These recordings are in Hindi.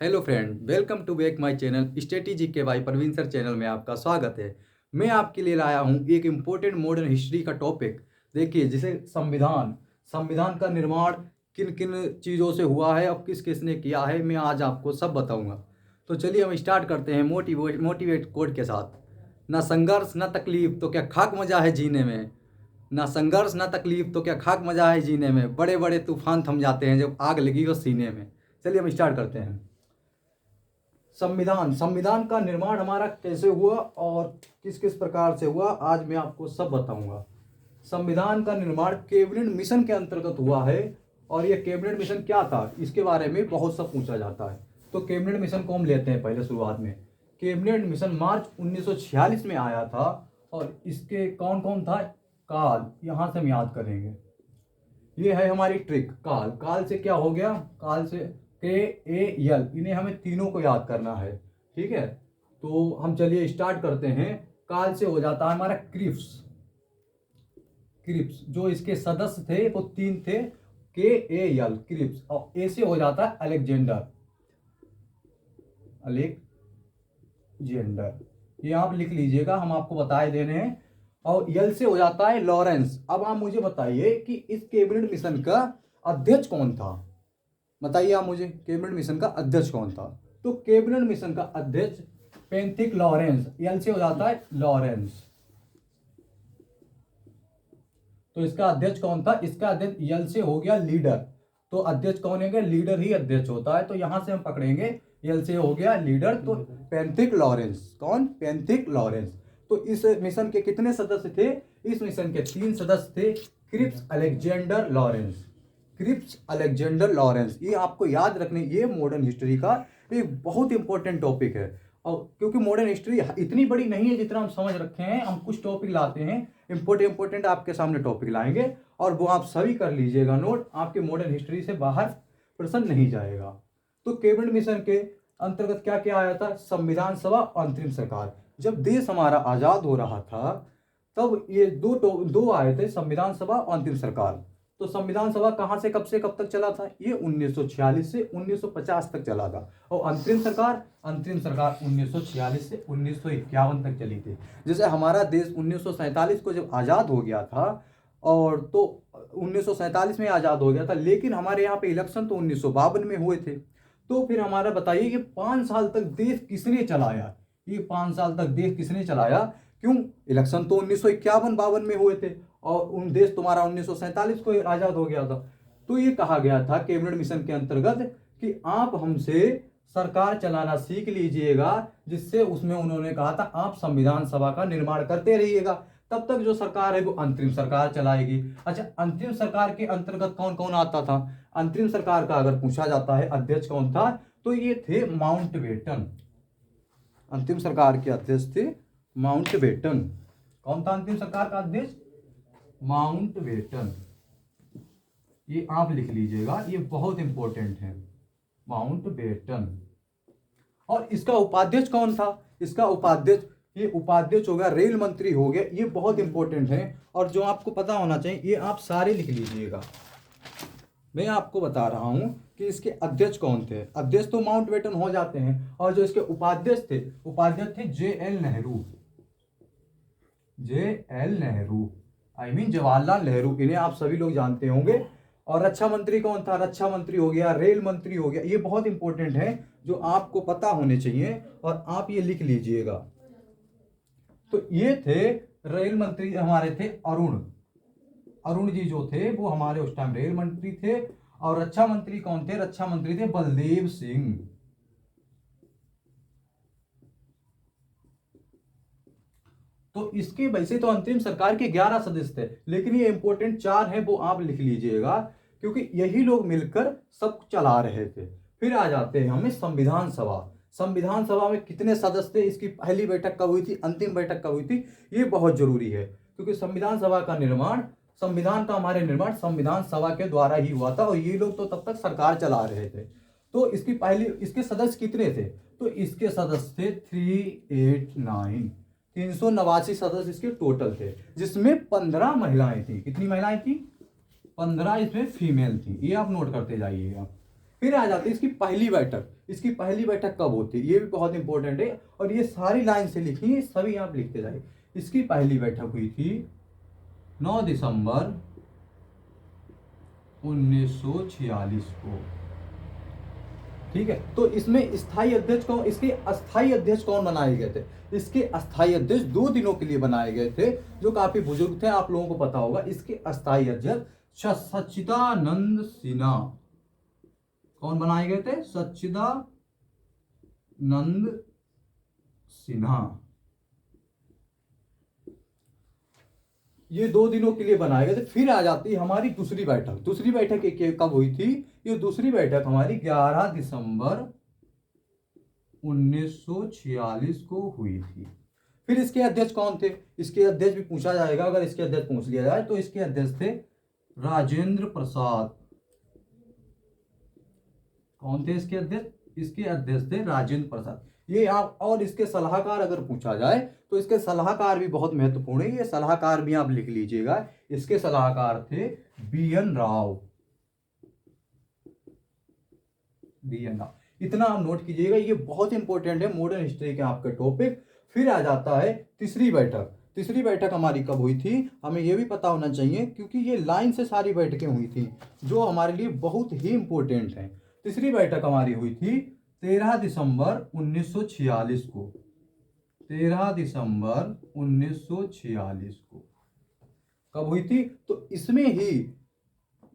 Hello friend, welcome to back my channel strategy के बाई प्रवीण सर चैनल में आपका स्वागत है। मैं आपके लिए लाया हूं एक इम्पोर्टेंट मॉडर्न हिस्ट्री का टॉपिक। देखिए, जिसे संविधान संविधान का निर्माण किन किन चीज़ों से हुआ है और किस किसने किया है, मैं आज आपको सब बताऊंगा। तो चलिए हम स्टार्ट करते हैं मोटिवेट कोड के साथ। ना संघर्ष ना तकलीफ तो क्या खाक मजा है जीने में। ना संघर्ष ना तकलीफ तो क्या खाक मजा है जीने में। बड़े बड़े तूफान थम जाते हैं जब आग लगी हो सीने में। चलिए हम स्टार्ट करते हैं। संविधान संविधान का निर्माण हमारा कैसे हुआ और किस किस प्रकार से हुआ, आज मैं आपको सब बताऊंगा। संविधान का निर्माण कैबिनेट मिशन के अंतर्गत हुआ है। और यह कैबिनेट मिशन क्या था, इसके बारे में बहुत सब पूछा जाता है। तो कैबिनेट मिशन को हम लेते हैं पहले शुरुआत में। कैबिनेट मिशन मार्च 1946 में आया था। और इसके कौन कौन था, काल, यहाँ से हम याद करेंगे। ये है हमारी ट्रिक। काल काल से क्या हो गया, काल से के ए यल, इन्हें हमें तीनों को याद करना है। ठीक है, तो हम चलिए स्टार्ट करते हैं। काल से हो जाता है हमारा क्रिप्स। क्रिप्स जो इसके सदस्य थे वो तीन थे, के ए यल क्रिप्स। और ए से हो जाता है अलेक्जेंडर। अलेक्जेंडर, ये आप लिख लीजिएगा, हम आपको बताए दे रहे हैं। और यल से हो जाता है लॉरेंस। अब आप मुझे बताइए कि इस कैबिनेट मिशन का अध्यक्ष कौन था। बताइए आप मुझे, कैबिनेट मिशन का अध्यक्ष कौन था। तो कैबिनेट मिशन का अध्यक्ष पेंथिक लॉरेंस, यल से हो जाता है लॉरेंस। तो इसका अध्यक्ष कौन था, इसका अध्यक्ष यल से हो गया लीडर। तो अध्यक्ष कौन है, लीडर ही अध्यक्ष होता है। तो यहां से हम पकड़ेंगे, यल से हो गया लीडर, तो पेंथिक लॉरेंस। कौन, पेंथिक लॉरेंस। तो इस मिशन के कितने सदस्य थे, इस मिशन के 3 सदस्य थे। Cripps Alexander Lawrence, Cripps Alexander Lawrence, ये आपको याद रखने, ये मॉडर्न हिस्ट्री का एक बहुत इंपॉर्टेंट टॉपिक है। और क्योंकि मॉडर्न हिस्ट्री इतनी बड़ी नहीं है जितना हम समझ रखे हैं, हम कुछ टॉपिक लाते हैं, इंपॉर्टेंट आपके सामने टॉपिक लाएंगे और वो आप सभी कर लीजिएगा नोट, आपके मॉडर्न हिस्ट्री से बाहर प्रश्न नहीं जाएगा। तो कैबिनेट मिशन के अंतर्गत क्या क्या आया था, संविधान सभा और अंतरिम सरकार। जब देश हमारा आजाद हो रहा था तब ये दो आए थे, संविधान सभा और अंतिम सरकार। तो संविधान सभा कहां से कब तक चला था, ये 1946 से 1950 तक चला था। और अंतरिम सरकार 1946 से 1951 तक चली थी। जैसे हमारा देश 1947 को जब आज़ाद हो गया था, और तो 1947 में आज़ाद हो गया था, लेकिन हमारे यहाँ पे इलेक्शन तो 1952 में हुए थे। तो फिर हमारा बताइए कि 5 साल तक देश किसने चलाया, ये 5 साल तक देश किसने चलाया। क्यों, इलेक्शन तो 1951-52 में हुए थे और उन देश तुम्हारा 1947 को आजाद हो गया था। तो ये कहा गया था कैबिनेट मिशन के अंतर्गत कि आप हमसे सरकार चलाना सीख लीजिएगा, जिससे उसमें उन्होंने कहा था आप संविधान सभा का निर्माण करते रहिएगा, तब तक जो सरकार है वो अंतरिम सरकार चलाएगी। अच्छा, अंतरिम सरकार के अंतर्गत कौन कौन आता था, अंतरिम सरकार का अगर पूछा जाता है अध्यक्ष कौन था, तो ये थे माउंटबेटन। अंतिम सरकार के अध्यक्ष थे माउंटबेटन। कौन था अंतिम सरकार का अध्यक्ष, माउंटबेटन। ये आप लिख लीजिएगा, ये बहुत इंपॉर्टेंट है, माउंटबेटन। और इसका उपाध्यक्ष कौन था, इसका उपाध्यक्ष, ये उपाध्यक्ष हो गया, रेल मंत्री हो गया, ये बहुत इंपॉर्टेंट है। और जो आपको पता होना चाहिए ये आप सारे लिख लीजिएगा। मैं आपको बता रहा हूं कि इसके अध्यक्ष कौन थे। अध्यक्ष तो माउंटबेटन हो जाते हैं, और जो इसके उपाध्यक्ष थे, उपाध्यक्ष थे JL Nehru. JL Nehru, I mean Jawaharlal Nehru, इन्हें आप सभी लोग जानते होंगे। और रक्षा मंत्री कौन था, रक्षा मंत्री हो गया, रेल मंत्री हो गया, ये बहुत इंपॉर्टेंट है जो आपको पता होने चाहिए और आप ये लिख लीजिएगा। तो ये थे रेल मंत्री, हमारे थे अरुण, अरुण जी जो थे वो हमारे उस टाइम रेल मंत्री थे। और रक्षा मंत्री कौन थे, रक्षा मंत्री थे बलदेव सिंह। तो इसके वैसे तो अंतरिम सरकार के 11 सदस्य थे, लेकिन ये इंपॉर्टेंट 4 हैं, वो आप लिख लीजिएगा, क्योंकि यही लोग मिलकर सब चला रहे थे। फिर आ जाते हैं हमें संविधान सभा। संविधान सभा में कितने सदस्य थे, इसकी पहली बैठक कब हुई थी, अंतिम बैठक कब हुई थी, ये बहुत जरूरी है। क्योंकि संविधान सभा का निर्माण, संविधान का हमारे निर्माण संविधान सभा के द्वारा ही हुआ था, और ये लोग तो तब तक सरकार चला रहे थे। तो इसकी पहली, इसके सदस्य कितने थे, तो इसके सदस्य थे 389, 389 सदस्य इसके टोटल थे, जिसमें 15 महिलाएं थी। कितनी महिलाएं थी, 15 इसमें फीमेल थी, ये आप नोट करते जाइएगा। फिर आ जाती है इसकी पहली बैठक। इसकी पहली बैठक कब होती है, ये भी बहुत इंपॉर्टेंट है, और ये सारी लाइन से लिखी, सभी आप लिखते जाइए। इसकी पहली बैठक हुई थी 9 दिसंबर 1946 को। ठीक है, तो इसमें स्थायी अध्यक्ष कौन, इसके अस्थायी अध्यक्ष कौन बनाए गए थे? इसके अस्थायी अध्यक्ष 2 दिनों के लिए बनाए गए थे, जो काफी बुजुर्ग थे, आप लोगों को पता होगा। इसके अस्थायी अध्यक्ष सच्चिदानंद सिन्हा। कौन बनाए गए थे? सच्चिदानंद सिन्हा। ये 2 दिनों के लिए बनाए गए थे। फिर आ जाती है हमारी दूसरी बैठक। दूसरी बैठक कब हुई थी? ये दूसरी बैठक हमारी 11 दिसंबर 1946 को हुई थी। फिर इसके अध्यक्ष कौन थे? इसके अध्यक्ष भी पूछा जाएगा, अगर इसके अध्यक्ष पूछ लिया जाए तो इसके अध्यक्ष थे राजेंद्र प्रसाद। कौन थे इसके अध्यक्ष? इसके अध्यक्ष थे राजेंद्र प्रसाद। ये आप, और इसके सलाहकार अगर पूछा जाए तो इसके सलाहकार भी बहुत महत्वपूर्ण है, ये सलाहकार भी आप लिख लीजिएगा। इसके सलाहकार थे BN राव। BN राव, इतना आप नोट कीजिएगा, ये बहुत इंपॉर्टेंट है मॉडर्न हिस्ट्री के आपके टॉपिक। फिर आ जाता है तीसरी बैठक। तीसरी बैठक हमारी कब हुई थी, हमें यह भी पता होना चाहिए, क्योंकि ये लाइन से सारी बैठकें हुई थी जो हमारे लिए बहुत ही इंपॉर्टेंट है। तीसरी बैठक हमारी हुई थी 13 दिसंबर 1946 को। 13 दिसंबर 1946 को कब हुई थी? तो इसमें ही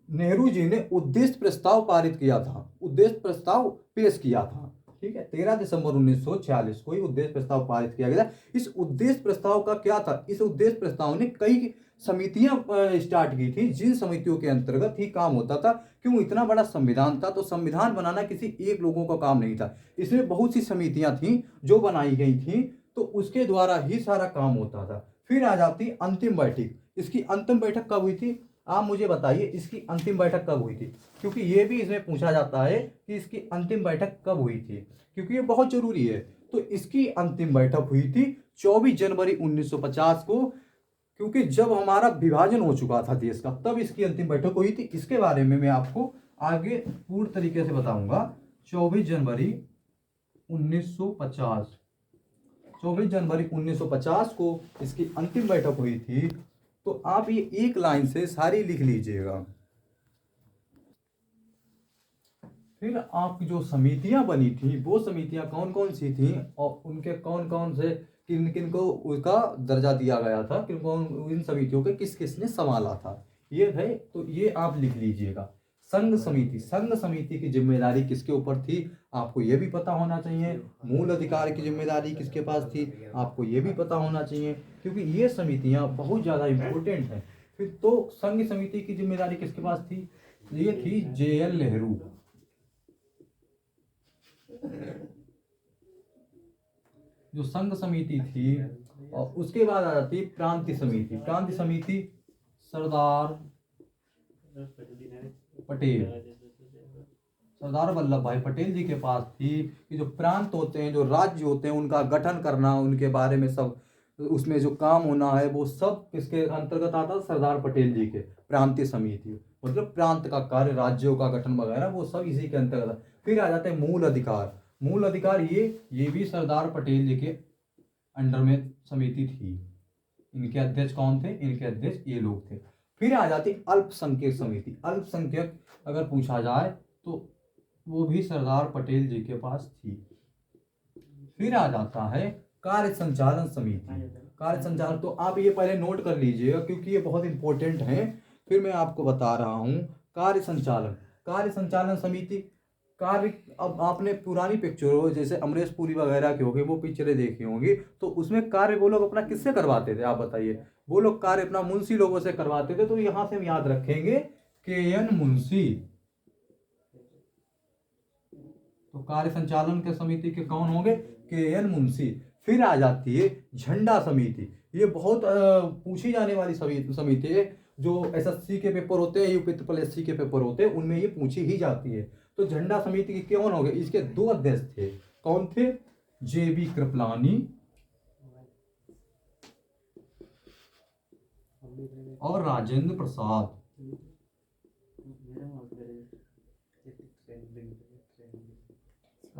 नेहरू जी ने उद्देश्य प्रस्ताव पारित किया था, उद्देश्य प्रस्ताव पेश किया था। ठीक है, 13 दिसंबर 1946 को ही उद्देश्य प्रस्ताव पारित किया गया। इस उद्देश्य प्रस्ताव का क्या था? इस उद्देश्य प्रस्ताव ने कई समितियां स्टार्ट की थी, जिन समितियों के अंतर्गत ही काम होता था। क्यों? इतना बड़ा संविधान था, तो संविधान बनाना किसी एक लोगों का काम नहीं था, इसमें बहुत सी समितियां थी जो बनाई गई थी, तो उसके द्वारा ही सारा काम होता था। फिर आ जाती अंतिम बैठक। इसकी अंतिम बैठक कब हुई थी? आप मुझे बताइए, इसकी अंतिम बैठक कब हुई थी, क्योंकि ये भी इसमें पूछा जाता है कि इसकी अंतिम बैठक कब हुई थी, क्योंकि ये बहुत जरूरी है। तो इसकी अंतिम बैठक हुई थी 24 जनवरी 1950 को, क्योंकि जब हमारा विभाजन हो चुका था देश का, तब इसकी अंतिम बैठक हुई थी। इसके बारे में मैं आपको आगे पूर्ण तरीके से बताऊंगा। 24 जनवरी 1950, 24 जनवरी 1950 को इसकी अंतिम बैठक हुई थी। तो आप ये एक लाइन से सारी लिख लीजिएगा। फिर आपकी जो समितियां बनी थी, वो समितियां कौन कौन सी थी, और उनके कौन कौन से, किन किन को उसका दर्जा दिया गया था, किन कौन, इन समितियों के किस किस ने संभाला था, ये है। तो ये आप लिख लीजिएगा। संघ समिति, संघ समिति की जिम्मेदारी किसके ऊपर थी, आपको ये भी पता होना चाहिए। मूल अधिकार की जिम्मेदारी किसके पास थी, आपको ये भी पता होना चाहिए, क्योंकि ये समितियां बहुत ज्यादा इंपॉर्टेंट हैं। फिर तो संघ समिति की जिम्मेदारी किसके पास थी? ये थी JL नेहरू। जो संघ समिति थी, और उसके बाद आ जाती प्रांतीय समिति। प्रांतीय समिति सरदार पटेल, सरदार वल्लभ भाई पटेल जी के पास थी, कि जो प्रांत होते हैं, जो राज्य होते हैं, उनका गठन करना, उनके बारे में सब, उसमें जो काम होना है, वो सब किसके अंतर्गत आता? सरदार पटेल जी के। प्रांतीय समिति मतलब प्रांत का कार्य, राज्यों का गठन वगैरह, वो सब इसी के अंतर्गत। फिर आ जाते हैं मूल अधिकार। मूल अधिकार ये भी सरदार पटेल जी के अंडर में समिति थी। इनके अध्यक्ष कौन थे? इनके अध्यक्ष ये लोग थे। फिर आ जाती अल्पसंख्यक समिति। अल्पसंख्यक अगर पूछा जाए तो वो भी सरदार पटेल जी के पास थी। फिर आ जाता है कार्य संचालन समिति। कार्य संचालन, तो आप ये पहले नोट कर लीजिएगा, क्योंकि ये बहुत इंपॉर्टेंट है। फिर मैं आपको बता रहा हूं कार्य संचालन। कार्य संचालन समिति कार्य, अब आपने पुरानी पिक्चरों जैसे अमरीश पुरी वगैरह की होगी, वो पिक्चरें देखी होंगी, तो उसमें कार्य वो लोग अपना किससे करवाते थे, आप बताइए? वो लोग कार्य अपना मुंशी लोगों से करवाते थे। तो यहां से हम याद रखेंगे KN मुंशी। तो कार्य संचालन के समिति के कौन होंगे? KN मुंशी। फिर आ जाती है झंडा समिति। ये बहुत पूछी जाने वाली समिति है, जो SSC के पेपर होते हैं, UPSC के पेपर होते हैं, उनमें ये पूछी ही जाती है। तो झंडा समिति के कौन हो गए? इसके 2 अध्यक्ष थे। कौन थे? JB कृपलानी और राजेंद्र प्रसाद।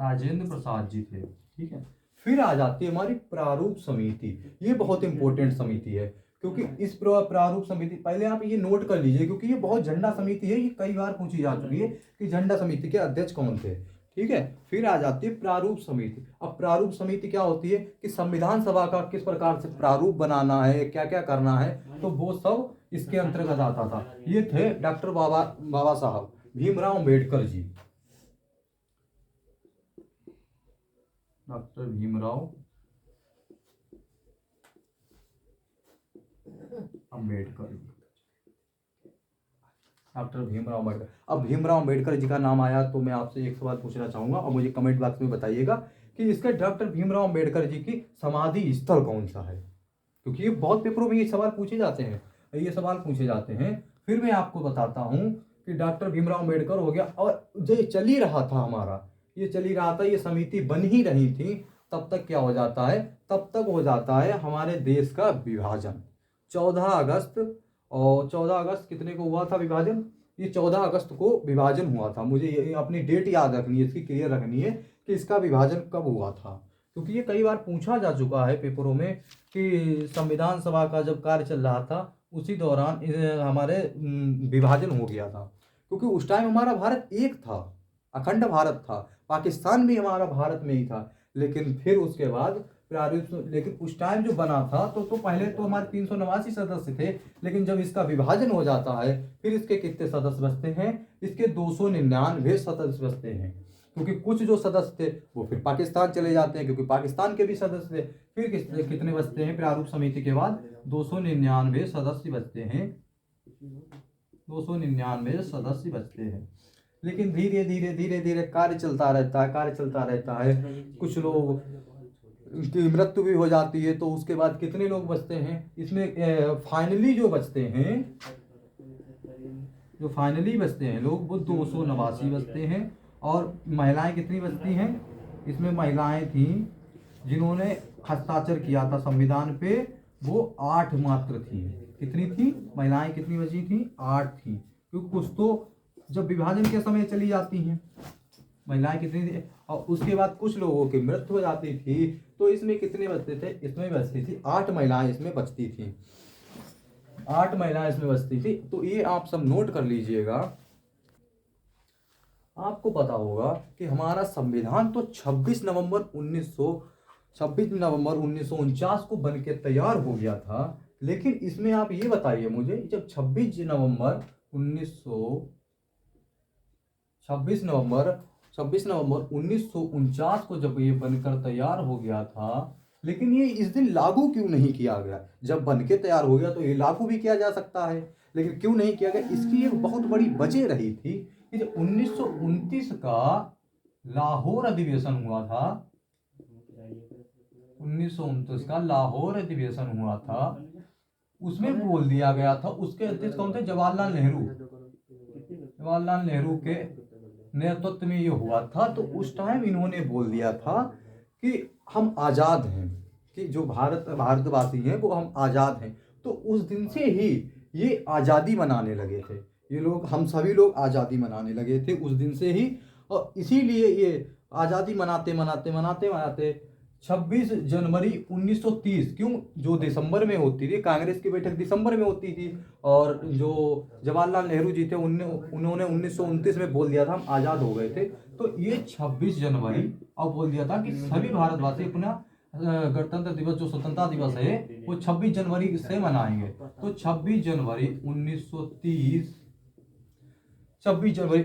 राजेंद्र प्रसाद जी थे। ठीक है, फिर आ जाती है हमारी प्रारूप समिति। ये बहुत इंपॉर्टेंट समिति है, क्योंकि इस प्रारूप समिति, पहले आप ये नोट कर लीजिए क्योंकि ये बहुत झंडा समिति है, ये कई बार पूछी जा चुकी है कि झंडा समिति के अध्यक्ष कौन थे। ठीक है, फिर आ जाती है प्रारूप समिति। अब प्रारूप समिति क्या होती है कि संविधान सभा का किस प्रकार से प्रारूप बनाना है, क्या क्या करना है, तो वो सब इसके अंतर्गत आता था। ये थे doctor Baba Saheb Bhimrao Ambedkar ji. Doctor Bhimrao Ambedkar, doctor Bhimrao Ambedkar. अब भीमराव अम्बेडकर जी का नाम आया तो मैं आपसे एक सवाल पूछना चाहूंगा और मुझे कमेंट बॉक्स में बताइएगा कि इसके डॉक्टर भीमराव अम्बेडकर जी की समाधि स्थल कौन सा है, क्योंकि ये बहुत पेपरों में ये सवाल पूछे जाते हैं, ये सवाल पूछे जाते हैं। फिर मैं आपको बताता हूँ कि डॉक्टर भीमराव अम्बेडकर हो गया, और जो चल ही रहा था हमारा, ये चल ही रहा था, ये समिति बन ही रही थी, तब तक क्या हो जाता है, तब तक हो जाता है हमारे देश का विभाजन। 14 अगस्त, और 14 अगस्त कितने को हुआ था विभाजन, ये 14 अगस्त को विभाजन हुआ था। मुझे ये अपनी डेट याद रखनी है, इसकी क्लियर रखनी है कि इसका विभाजन कब हुआ था, क्योंकि ये कई बार पूछा जा चुका है पेपरों में कि संविधान सभा का जब कार्य चल रहा था उसी दौरान हमारे विभाजन हो गया था, क्योंकि उस टाइम हमारा भारत एक था, अखंड भारत था, पाकिस्तान भी हमारा भारत में ही था। लेकिन फिर उसके बाद लेकिन उस टाइम जो बना था तो पहले तो हमारे 389 सदस्य थे, लेकिन जब इसका विभाजन हो जाता है फिर इसके कितने सदस्य बचते हैं, इसके 299 सदस्य बचते हैं, क्योंकि कुछ जो सदस्य थे वो फिर पाकिस्तान चले जाते हैं, क्योंकि पाकिस्तान के भी सदस्य थे। फिर कितने बचते हैं प्रारूप समिति के बाद, 299 सदस्य बचते हैं, 299 सदस्य बचते हैं। लेकिन धीरे धीरे धीरे धीरे कार्य चलता रहता है, कार्य चलता रहता है, कुछ लोग की मृत्यु भी हो जाती है, तो उसके बाद कितने लोग बचते हैं इसमें, फाइनली जो बचते हैं, जो फाइनली बचते हैं लोग वो 289 बचते हैं। और महिलाएं कितनी बचती हैं, इसमें महिलाएं थी जिन्होंने हस्ताक्षर किया था संविधान पे, वो 8 मात्र थी। कितनी थी महिलाएं, कितनी बची थी, 8 थी, क्योंकि कुछ तो जब विभाजन के समय चली जाती हैं महिलाएं, कितनी थी, और उसके बाद कुछ लोगों की मृत्यु हो जाती थी, तो इसमें कितने बचते थे, इसमें बचती थी 8 महिलाएं, इसमें बचती थी 8 महिलाएं इसमें बचती थी। तो ये आप सब नोट कर लीजिएगा। आपको पता होगा कि हमारा संविधान तो 26 नवंबर 1949 को बनके तैयार हो गया था, लेकिन इसमें आप ये बताइए मुझे, जब 26 नवंबर 1949 को जब ये बनकर तैयार हो गया था, लेकिन ये इस दिन लागू क्यों नहीं किया गया। जब बनके तैयार हो गया तो ये लागू भी किया जा सकता है, लेकिन क्यों नहीं किया गया, इसकी एक बहुत बड़ी वजह रही थी कि जब 1929 का लाहौर अधिवेशन हुआ था, 1929 का लाहौर अधिवेशन हुआ था, उसमें बोल दिया गया था, उसके अध्यक्ष कौन थे, जवाहरलाल नेहरू के नेतृत्व में ये हुआ था। तो उस टाइम इन्होंने बोल दिया था कि हम आज़ाद हैं, कि जो भारतवासी हैं वो हम आज़ाद हैं। तो उस दिन से ही ये आज़ादी मनाने लगे थे, ये लोग, हम सभी लोग आज़ादी मनाने लगे थे उस दिन से ही। और इसीलिए ये आज़ादी मनाते मनाते मनाते मनाते 26 जनवरी 1930, क्यों, जो दिसंबर में होती थी, कांग्रेस की बैठक दिसंबर में होती थी, और जो जवाहरलाल नेहरू जी थे उन्होंने 1929 में बोल दिया था हम आज़ाद हो गए थे। तो ये 26 जनवरी अब बोल दिया था कि सभी भारतवासी अपना गणतंत्र दिवस, जो स्वतंत्रता दिवस है, वो 26 जनवरी से मनाएंगे। तो 26 जनवरी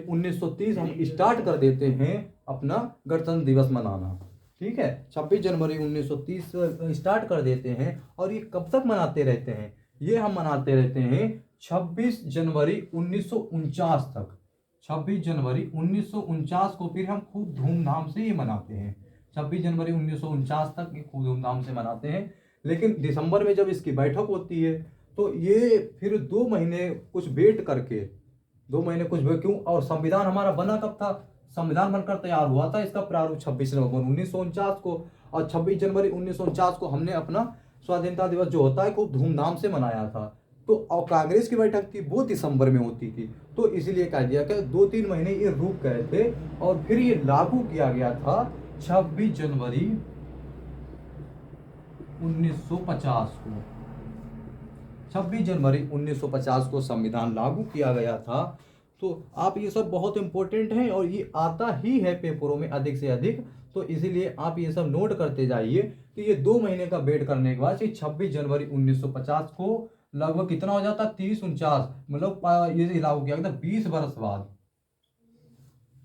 1930 हम स्टार्ट कर देते हैं अपना गणतंत्र दिवस मनाना। ठीक है, 26 जनवरी 1930 स्टार्ट कर देते हैं, और ये कब तक मनाते रहते हैं, ये हम मनाते रहते हैं 26 जनवरी 1949 तक। 26 जनवरी 1949 को फिर हम खूब धूमधाम से ये मनाते हैं, 26 जनवरी 1949 तक ये खूब धूमधाम से मनाते हैं। लेकिन दिसंबर में जब इसकी बैठक होती है तो ये फिर 2 महीने कुछ वेट करके, 2 महीने कुछ क्यों, और संविधान हमारा बना कब था, संविधान बनकर तैयार हुआ था इसका प्रारूप 26 नवंबर 1949 को, और 26 जनवरी 1949 को हमने अपना स्वाधीनता दिवस जो होता है खूब धूमधाम से मनाया था। तो और कांग्रेस की बैठक थी वो दिसंबर में होती थी, तो इसलिए कह दिया कि 2-3 महीने ये रुक गए थे और फिर ये लागू किया गया था 26 जनवरी 1950 को। 26 जनवरी 1950 को संविधान लागू किया गया था। तो आप ये सब बहुत इंपॉर्टेंट है और ये आता ही है पेपरों में अधिक से अधिक, तो इसीलिए आप ये सब नोट करते जाइए कि ये 2 महीने का वेट करने के बाद 26 जनवरी 1950 को लगभग कितना हो जाता, 30-49, मतलब ये लागू किया गया था 20 वर्ष बाद।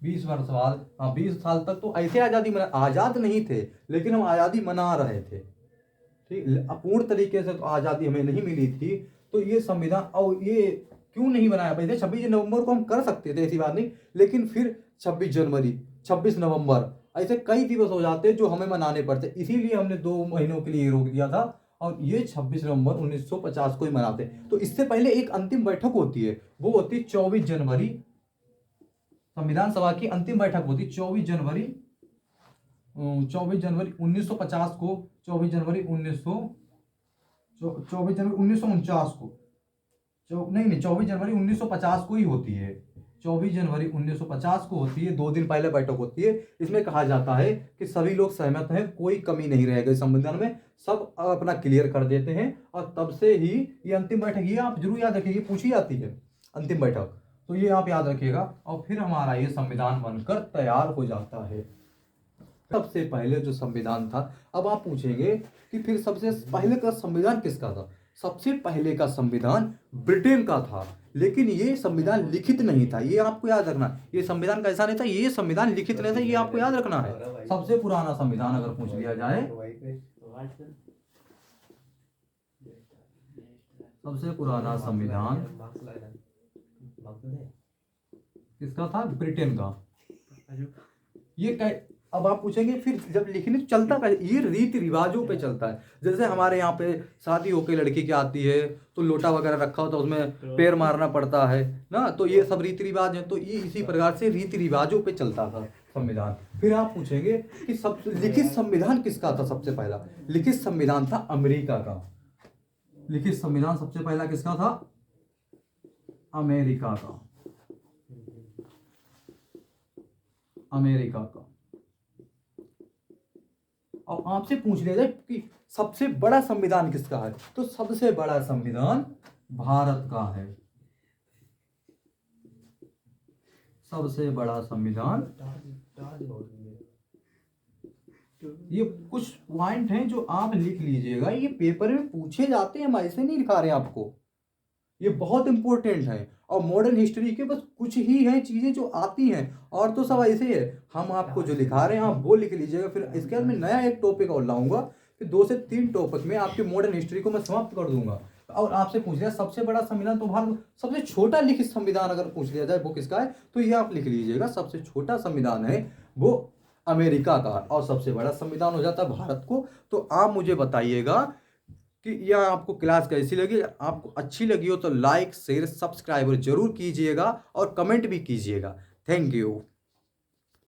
20 वर्ष बाद, हाँ 20 साल तक तो ऐसे आजाद नहीं थे, लेकिन हम आज़ादी मना रहे थे। ठीक, अपूर्ण तरीके से तो आज़ादी हमें नहीं मिली थी। तो ये संविधान, और ये क्यों नहीं बनाया, पहले 26 नवंबर को हम कर सकते थे, ऐसी बात नहीं, लेकिन फिर 26 जनवरी, 26 नवंबर, ऐसे कई दिवस हो जाते हैं जो हमें मनाने पड़ते, इसीलिए हमने 2 महीनों के लिए रोक दिया था और ये 26 नवंबर 1950 को ही मनाते। तो इससे पहले एक अंतिम बैठक होती है, वो होती है 24 जनवरी, संविधान सभा की अंतिम बैठक होती 24 जनवरी 1950 को, 24 जनवरी 1949 को, नहीं 24 जनवरी 1950 को ही होती है, 24 जनवरी 1950 को होती है, 2 दिन पहले बैठक होती है। इसमें कहा जाता है कि सभी लोग सहमत हैं, कोई कमी नहीं रहेगी संविधान में, सब अपना क्लियर कर देते हैं और तब से ही ये अंतिम बैठक, ये आप जरूर याद रखिए, पूछी जाती है अंतिम बैठक, तो ये आप याद रखिएगा। और फिर हमारा ये संविधान बनकर तैयार हो जाता है। सबसे पहले जो संविधान था, अब आप पूछेंगे कि फिर सबसे पहले का संविधान किसका था? सबसे पहले का संविधान ब्रिटेन का था, लेकिन ये संविधान लिखित नहीं था, ये आपको याद रखना। ये संविधान कैसा नहीं था, ये संविधान लिखित नहीं था, ये आपको याद रखना है। सबसे पुराना संविधान अगर पूछ लिया जाए, सबसे पुराना संविधान किसका था? ब्रिटेन का। ये अब आप पूछेंगे फिर जब लिखने चलता है, ये रीति रिवाजों पे चलता है। जैसे हमारे यहाँ पे शादी होकर लड़की की आती है तो लोटा वगैरह रखा होता है, उसमें पैर मारना पड़ता है ना, तो ये सब रीति रिवाज है। तो ये इसी प्रकार से रीति रिवाजों पे चलता था संविधान। फिर आप पूछेंगे कि सब लिखित संविधान किसका था? सबसे पहला लिखित संविधान था अमेरिका का। लिखित संविधान सबसे पहला किसका था? अमेरिका का। अमेरिका का। और आपसे पूछ लिया जाए कि सबसे बड़ा संविधान किसका है, तो सबसे बड़ा संविधान भारत का है। सबसे बड़ा संविधान, ये कुछ पॉइंट हैं जो आप लिख लीजिएगा, ये पेपर में पूछे जाते हैं, हम ऐसे नहीं लिखा रहे हैं आपको, ये बहुत इंपॉर्टेंट है। और मॉडर्न हिस्ट्री के बस कुछ ही हैं चीजें जो आती हैं, और तो सब ऐसे ही है। हम आपको जो लिखा रहे हैं आप वो लिख लीजिएगा। फिर इसके बाद मैं नया एक टॉपिक और लाऊंगा, फिर 2 से 3 टॉपिक में आपकी मॉडर्न हिस्ट्री को मैं समाप्त कर दूंगा। और आपसे पूछ लिया सबसे बड़ा संविधान तो भारत, सबसे छोटा लिखित संविधान अगर पूछ लिया जाए वो किसका है, तो ये आप लिख लीजिएगा। सबसे छोटा संविधान है वो अमेरिका का, और सबसे बड़ा संविधान हो जाता है भारत को। तो आप मुझे बताइएगा कि यह आपको क्लास कैसी लगी। आपको अच्छी लगी हो तो लाइक शेयर सब्सक्राइब जरूर कीजिएगा और कमेंट भी कीजिएगा। Thank you.